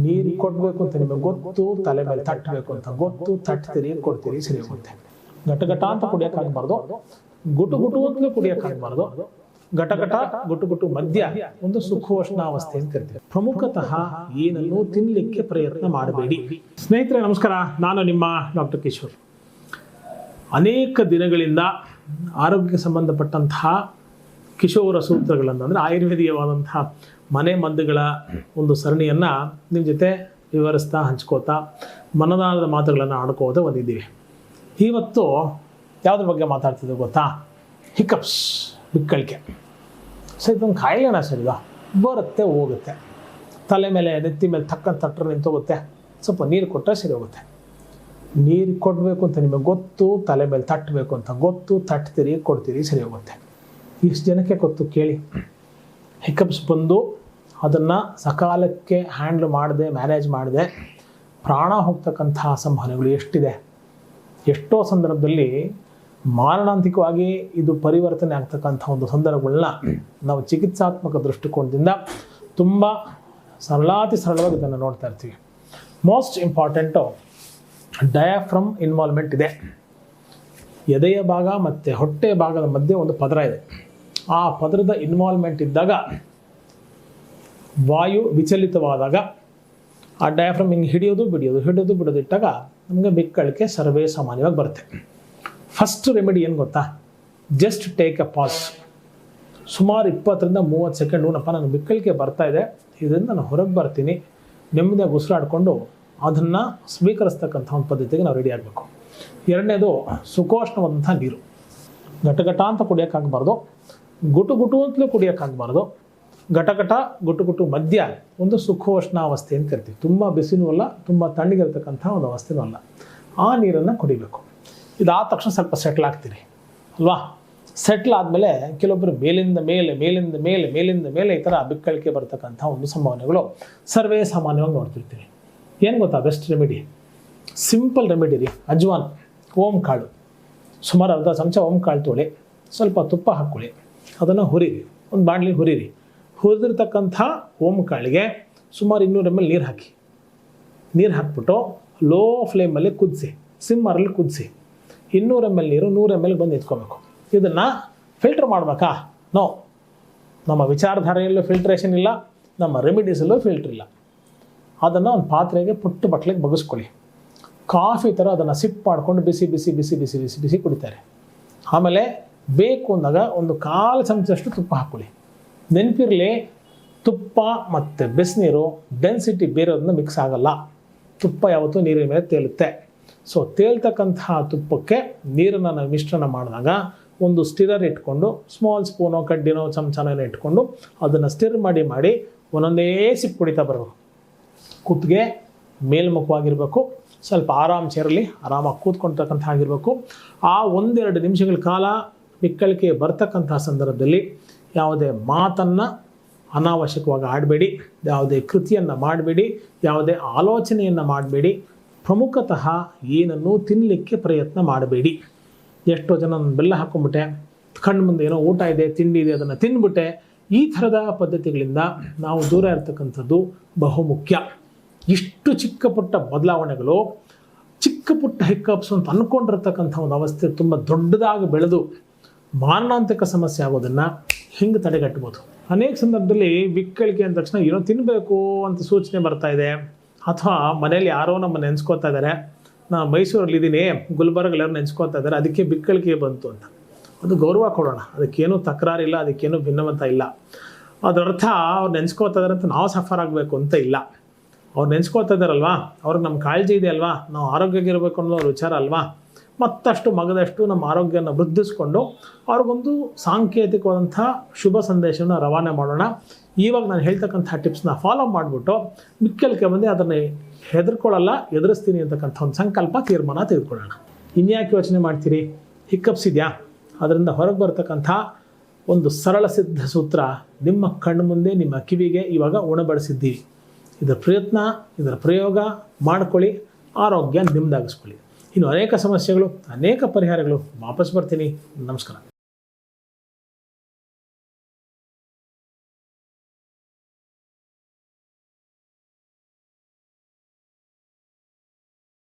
ನೀರು ಕೊಡಬೇಕು ಅಂತ ನಿಮಗೆ ಗೊತ್ತು, ತಲೆ ಮೇಲೆ ತಟ್ಟಬೇಕು ಅಂತ ಗೊತ್ತು, ತಟ್ತೀರಿ ಕೊಡ್ತೀರಿ, ಸರಿ ಹೋಗುತ್ತೆ. ಘಟಘಟ ಅಂತ ಕುಡಿಯೋಕ್ಕಾಗಬಾರ್ದು, ಗುಟು ಗುಟು ಅಂತಲೂ ಕುಡಿಯೋಕ್ಕಾಗಬಾರ್ದು. ಘಟಘಟ ಗುಟು ಗುಟು ಮಧ್ಯ ಒಂದು ಸುಖೋಷ್ಣಾವಸ್ಥೆ ಅಂತ ಕರಿತೀವಿ. ಪ್ರಮುಖತಃ ಏನನ್ನು ತಿನ್ನಲಿಕ್ಕೆ ಪ್ರಯತ್ನ ಮಾಡಬೇಡಿ. ಸ್ನೇಹಿತರೆ ನಮಸ್ಕಾರ, ನಾನು ನಿಮ್ಮ ಡಾಕ್ಟರ್ ಕಿಶೋರ್. ಅನೇಕ ದಿನಗಳಿಂದ ಆರೋಗ್ಯಕ್ಕೆ ಸಂಬಂಧಪಟ್ಟಂತಹ ಕಿಶೋರ ಸೂತ್ರಗಳನ್ನು, ಅಂದರೆ ಆಯುರ್ವೇದೀಯವಾದಂತಹ ಮನೆ ಮದ್ದುಗಳ ಒಂದು ಸರಣಿಯನ್ನು ನಿಮ್ಮ ಜೊತೆ ವಿವರಿಸ್ತಾ ಹಂಚ್ಕೋತಾ ಮನದಾಳದ ಮಾತುಗಳನ್ನು ಆಡ್ಕೋತಾ ಬಂದಿದ್ದೀವಿ. ಇವತ್ತು ಯಾವುದ್ರ ಬಗ್ಗೆ ಮಾತಾಡ್ತಿದ್ದೆ ಗೊತ್ತಾ? ಹಿಕಪ್ಸ್, ಬಿಕ್ಕಳಿಕೆ. ಸೊ ಇದೊಂದು ಕಾಯಿಲೆನ ಸರ್, ಇದು ಬರುತ್ತೆ ಹೋಗುತ್ತೆ, ತಲೆ ಮೇಲೆ ನೆತ್ತಿ ಮೇಲೆ ತಕ್ಕಂತ ತಟ್ಟರೆ ನಿಂತೋಗುತ್ತೆ, ಸ್ವಲ್ಪ ನೀರು ಕೊಟ್ಟರೆ ಸರಿ ಹೋಗುತ್ತೆ. ನೀರು ಕೊಡಬೇಕು ಅಂತ ನಿಮಗೆ ಗೊತ್ತು, ತಲೆ ಮೇಲೆ ತಟ್ಟಬೇಕು ಅಂತ ಗೊತ್ತು, ತಟ್ತೀರಿ ಕೊಡ್ತೀರಿ, ಸರಿ ಹೋಗುತ್ತೆ. ಇಷ್ಟು ಜನಕ್ಕೆ ಗೊತ್ತು ಕೇಳಿ. ಹಿಕಪ್ಸ್ ಬಂದು ಅದನ್ನು ಸಕಾಲಕ್ಕೆ ಹ್ಯಾಂಡ್ಲ್ ಮಾಡದೆ, ಮ್ಯಾನೇಜ್ ಮಾಡದೆ ಪ್ರಾಣ ಹೋಗ್ತಕ್ಕಂತಹ ಸಂಭಾವನೆಗಳು ಎಷ್ಟಿದೆ. ಎಷ್ಟೋ ಸಂದರ್ಭದಲ್ಲಿ ಮಾರಣಾಂತಿಕವಾಗಿ ಇದು ಪರಿವರ್ತನೆ ಆಗ್ತಕ್ಕಂಥ ಒಂದು ಸಂದರ್ಭಗಳನ್ನ ನಾವು ಚಿಕಿತ್ಸಾತ್ಮಕ ದೃಷ್ಟಿಕೋನದಿಂದ ತುಂಬ ಸರಳವಾಗಿ ಇದನ್ನು ನೋಡ್ತಾ ಇರ್ತೀವಿ. ಮೋಸ್ಟ್ ಇಂಪಾರ್ಟೆಂಟು ಡಯಾಫ್ರಮ್ ಇನ್ವಾಲ್ವ್ಮೆಂಟ್ ಇದೆ. ಎದೆಯ ಭಾಗ ಮತ್ತು ಹೊಟ್ಟೆ ಭಾಗದ ಮಧ್ಯೆ ಒಂದು ಪದರ ಇದೆ. ಆ ಪದರದ ಇನ್ವಾಲ್ವ್ಮೆಂಟ್ ಇದ್ದಾಗ, ವಾಯು ವಿಚಲಿತವಾದಾಗ ಆ ಡಯಾಫ್ರಮ್ ಹಿಂಗೆ ಹಿಡಿಯೋದು ಬಿಡೋದು ಇಟ್ಟಾಗ ನಮಗೆ ಬಿಕ್ಕಳಿಕೆ ಸರ್ವೇ ಸಾಮಾನ್ಯವಾಗಿ ಬರುತ್ತೆ. ಫಸ್ಟ್ ರೆಮಿಡಿ ಏನು ಗೊತ್ತಾ? Just take A pass. ಸುಮಾರು 20ರಿಂದ 30 ಸೆಕೆಂಡ್, ಏನಪ್ಪ ನನಗೆ ಬಿಕ್ಕಳಿಕೆ ಬರ್ತಾ ಇದೆ, ಇದರಿಂದ ನಾನು ಹೊರಗೆ ಬರ್ತೀನಿ, ನೆಮ್ಮದಿಯಾಗಿ ಉಸಿರಾಡಿಕೊಂಡು ಅದನ್ನು ಸ್ವೀಕರಿಸ್ತಕ್ಕಂಥ ಒಂದು ಪದ್ಧತಿಗೆ ನಾವು ರೆಡಿ ಆಗಬೇಕು. ಎರಡನೇದು ಸುಖೋಷ್ಣವಾದಂಥ ನೀರು. ಘಟಘಟ ಅಂತ ಕುಡಿಯೋಕ್ಕಾಗಬಾರ್ದು, ಗುಟು ಗುಟು ಅಂತಲೂ ಕುಡಿಯೋಕ್ಕಾಗಬಾರ್ದು. ಘಟಘಟ ಗುಟು ಗುಟು ಮಧ್ಯ ಒಂದು ಸುಖೋಷ್ಣಾವಸ್ಥೆ ಅಂತ ಕರಿತೀವಿ. ತುಂಬ ಬಿಸಿನೂ ಅಲ್ಲ, ತುಂಬ ತಣ್ಣಗಿರ್ತಕ್ಕಂಥ ಒಂದು ಅವಸ್ಥೆನೂ ಅಲ್ಲ. ಆ ನೀರನ್ನು ಕುಡಿಬೇಕು. ಇದಾದ ತಕ್ಷಣ ಸ್ವಲ್ಪ ಸೆಟ್ಲ್ ಆಗ್ತೀರಿ ಅಲ್ವಾ? ಸೆಟ್ಲ್ ಆದಮೇಲೆ ಕೆಲವೊಬ್ಬರು ಮೇಲಿಂದ ಮೇಲೆ ಈ ಥರ ಬಿಕ್ಕಳಿಕೆ ಬರ್ತಕ್ಕಂಥ ಒಂದು ಸಂಭಾವನೆಗಳು ಸರ್ವೇ ಸಾಮಾನ್ಯವಾಗಿ ನೋಡ್ತಿರ್ತೀವಿ. ಏನು ಗೊತ್ತಾ ಬೆಸ್ಟ್ ರೆಮಿಡಿ? ಸಿಂಪಲ್ ರೆಮಿಡಿ ರೀ. ಅಜ್ವಾನ್, ಓಂ ಕಾಳು, ಸುಮಾರು ಅರ್ಧ ಚಮಚ ಓಂ ಕಾಳು ತೊಳಿ, ಸ್ವಲ್ಪ ತುಪ್ಪ ಹಾಕ್ಕೊಳ್ಳಿ, ಅದನ್ನು ಹುರಿರಿ, ಒಂದು ಬಾಣಲಿ ಹುರಿರಿ. ಹುರಿದಿರ್ತಕ್ಕಂಥ ಓಂ ಕಾಳಿಗೆ ಸುಮಾರು 200 ml ನೀರು ಹಾಕ್ಬಿಟ್ಟು ಲೋ ಫ್ಲೇಮಲ್ಲಿ ಕುದಿಸಿ, ಸಿಮ್ಮರಲ್ಲಿ ಕುದಿಸಿ. 200 ml ನೀರು 100 ml ಬಂದು ಎತ್ಕೋಬೇಕು. ಇದನ್ನು ಫಿಲ್ಟರ್ ಮಾಡಬೇಕಾ? ನೋ. ನಮ್ಮ ವಿಚಾರಧಾರೆಯಲ್ಲೂ ಫಿಲ್ಟ್ರೇಷನ್ ಇಲ್ಲ, ನಮ್ಮ ರೆಮಿಡೀಸಲ್ಲೂ ಫಿಲ್ಟ್ರ್ ಇಲ್ಲ. ಅದನ್ನು ಒಂದು ಪಾತ್ರೆಗೆ ಪುಟ್ಟ ಬಟ್ಲಿಗೆ ಬಗ್ಗಿಸ್ಕೊಳ್ಳಿ. ಕಾಫಿ ಥರ ಅದನ್ನು ಸಿಪ್ ಮಾಡಿಕೊಂಡು ಬಿಸಿ ಕುಡಿತಾರೆ. ಆಮೇಲೆ ಬೇಕು ಅಂದಾಗ ಒಂದು 1/4 ಚಮಚದಷ್ಟು ತುಪ್ಪ ಹಾಕ್ಕೊಳ್ಳಿ. ನೆನಪಿರಲಿ, ತುಪ್ಪ ಮತ್ತು ಬಿಸಿನೀರು ಡೆನ್ಸಿಟಿ ಬೇರೆಯೋದನ್ನ ಮಿಕ್ಸ್ ಆಗಲ್ಲ. ತುಪ್ಪ ಯಾವತ್ತೂ ನೀರಿನ ಮೇಲೆ ತೇಲುತ್ತೆ. ಸೊ ತೇಲ್ತಕ್ಕಂತಹ ತುಪ್ಪಕ್ಕೆ ನೀರನ್ನು ನಾವು ಮಿಶ್ರಣ ಮಾಡಿದಾಗ ಒಂದು ಸ್ಟಿರರ್ ಇಟ್ಕೊಂಡು, ಸ್ಮಾಲ್ ಸ್ಪೂನೋ ಕಡ್ಡಿನೋ ಚಮಚನೋ ಇಟ್ಕೊಂಡು ಅದನ್ನು ಸ್ಟಿರ್ ಮಾಡಿ ಒಂದೊಂದೇ ಸಿಪ್ ಕುಡಿತಾ ಬರಬೇಕು. ಕುತ್ತಿಗೆ ಮೇಲ್ಮುಖವಾಗಿರಬೇಕು, ಸ್ವಲ್ಪ ಆರಾಮ್ ಚೇರಲ್ಲಿ ಆರಾಮಾಗಿ ಕೂತ್ಕೊಳ್ತಕ್ಕಂಥ ಆಗಿರಬೇಕು. ಆ 1-2 ನಿಮಿಷಗಳ ಕಾಲ ಬಿಕ್ಕಳಿಕೆ ಬರ್ತಕ್ಕಂಥ ಸಂದರ್ಭದಲ್ಲಿ ಯಾವುದೇ ಮಾತನ್ನು ಅನಾವಶ್ಯಕವಾಗಿ ಆಡಬೇಡಿ, ಯಾವುದೇ ಕೃತಿಯನ್ನು ಮಾಡಬೇಡಿ, ಯಾವುದೇ ಆಲೋಚನೆಯನ್ನು ಮಾಡಬೇಡಿ. ಪ್ರಮುಖತಃ ಏನನ್ನು ತಿನ್ನಲಿಕ್ಕೆ ಪ್ರಯತ್ನ ಮಾಡಬೇಡಿ. ಎಷ್ಟೋ ಜನ ನಾನು ಬೆಲ್ಲ ಹಾಕೊಂಡ್ಬಿಟ್ಟೆ, ಕಣ್ಣು ಮುಂದೆ ಏನೋ ಊಟ ಇದೆ, ತಿಂಡಿ ಇದೆ, ಅದನ್ನು ತಿಂದ್ಬಿಟ್ಟೆ. ಈ ಥರದ ಪದ್ಧತಿಗಳಿಂದ ನಾವು ದೂರ ಇರತಕ್ಕಂಥದ್ದು ಬಹುಮುಖ್ಯ. ಇಷ್ಟು ಚಿಕ್ಕ ಪುಟ್ಟ ಬದಲಾವಣೆಗಳು, ಚಿಕ್ಕ ಪುಟ್ಟ ಹಿಕ್ಕಪ್ಸ್ ಅಂತ ಅಂದ್ಕೊಂಡಿರ್ತಕ್ಕಂಥ ಒಂದು ಅವಸ್ಥೆ ತುಂಬ ದೊಡ್ಡದಾಗಿ ಬೆಳೆದು ಮಾರಣಾಂತಿಕ ಸಮಸ್ಯೆ ಆಗೋದನ್ನು ಹಿಂಗೆ ತಡೆಗಟ್ಟಬೋದು. ಅನೇಕ ಸಂದರ್ಭದಲ್ಲಿ ಬಿಕ್ಕಳಿಕೆ ಅಂದ ತಕ್ಷಣ ಏನೋ ತಿನ್ನಬೇಕು ಅಂತ ಸೂಚನೆ ಬರ್ತಾ ಇದೆ, ಅಥವಾ ಮನೇಲಿ ಯಾರೋ ನಮ್ಮ ನೆನೆಸ್ಕೋತಾ ಇದ್ದಾರೆ, ನಾನು ಮೈಸೂರಲ್ಲಿದ್ದೀನಿ, ಗುಲ್ಬರ್ಗಲ್ಲಿ ನೆನೆಸ್ಕೋತಾ ಇದ್ದಾರೆ, ಅದಕ್ಕೆ ಬಿಕ್ಕಳಿಕೆ ಬಂತು ಅಂತ. ಅದು ಗೌರವ ಕೊಡೋಣ, ಅದಕ್ಕೇನೂ ತಕರಾರಿಲ್ಲ, ಅದಕ್ಕೇನೂ ಭಿನ್ನವಂತ ಇಲ್ಲ. ಅದರರ್ಥ ಅವ್ರು ನೆನೆಸ್ಕೋತಾ ಇದ್ದಾರೆ ಅಂತ ನಾವು ಸಫರ್ ಆಗಬೇಕು ಅಂತ ಇಲ್ಲ. ಅವ್ರು ನೆನೆಸ್ಕೋತಾ ಇದ್ದಾರಲ್ವಾ, ಅವ್ರಿಗೆ ನಮ್ಮ ಕಾಳಜಿ ಇದೆ ಅಲ್ವಾ, ನಾವು ಆರೋಗ್ಯವಾಗಿರಬೇಕು ಅನ್ನೋ ವಿಚಾರ ಅಲ್ವಾ. ಮತ್ತಷ್ಟು ಮಗದಷ್ಟು ನಮ್ಮ ಆರೋಗ್ಯನ ವೃದ್ಧಿಸ್ಕೊಂಡು ಅವ್ರಿಗೊಂದು ಸಾಂಕೇತಿಕವಾದಂಥ ಶುಭ ಸಂದೇಶವನ್ನು ರವಾನೆ ಮಾಡೋಣ. ಇವಾಗ ನಾನು ಹೇಳ್ತಕ್ಕಂಥ ಟಿಪ್ಸ್ನ ಫಾಲೋ ಮಾಡಿಬಿಟ್ಟು ಬಿಕ್ಕಳಿಕೆ ಬಂದು ಅದನ್ನು ಹೆದರ್ಕೊಳ್ಳಲ್ಲ, ಎದುರಿಸ್ತೀನಿ ಅಂತಕ್ಕಂಥ ಒಂದು ಸಂಕಲ್ಪ, ತೀರ್ಮಾನ ತೆಗೆದುಕೊಳ್ಳೋಣ. ಇನ್ಯಾಕೆ ಯೋಚನೆ ಮಾಡ್ತೀರಿ? ಹಿಕ್ಕಪ್ಸ್ ಇದೆಯಾ? ಅದರಿಂದ ಹೊರಗೆ ಬರ್ತಕ್ಕಂಥ ಒಂದು ಸರಳ ಸಿದ್ಧ ಸೂತ್ರ ನಿಮ್ಮ ಕಣ್ಣು ಮುಂದೆ, ನಿಮ್ಮ ಕಿವಿಗೆ ಇವಾಗ ಉಣಬಡಿಸಿದ್ದೀವಿ. ಇದರ ಪ್ರಯತ್ನ, ಇದರ ಪ್ರಯೋಗ ಮಾಡ್ಕೊಳ್ಳಿ, ಆರೋಗ್ಯ ನಿಮ್ಮದಾಗಿಸ್ಕೊಳ್ಳಿ. ಇನ್ನು ಅನೇಕ ಸಮಸ್ಯೆಗಳು, ಅನೇಕ ಪರಿಹಾರಗಳು. ವಾಪಸ್ ಬರ್ತೀನಿ. ನಮಸ್ಕಾರ.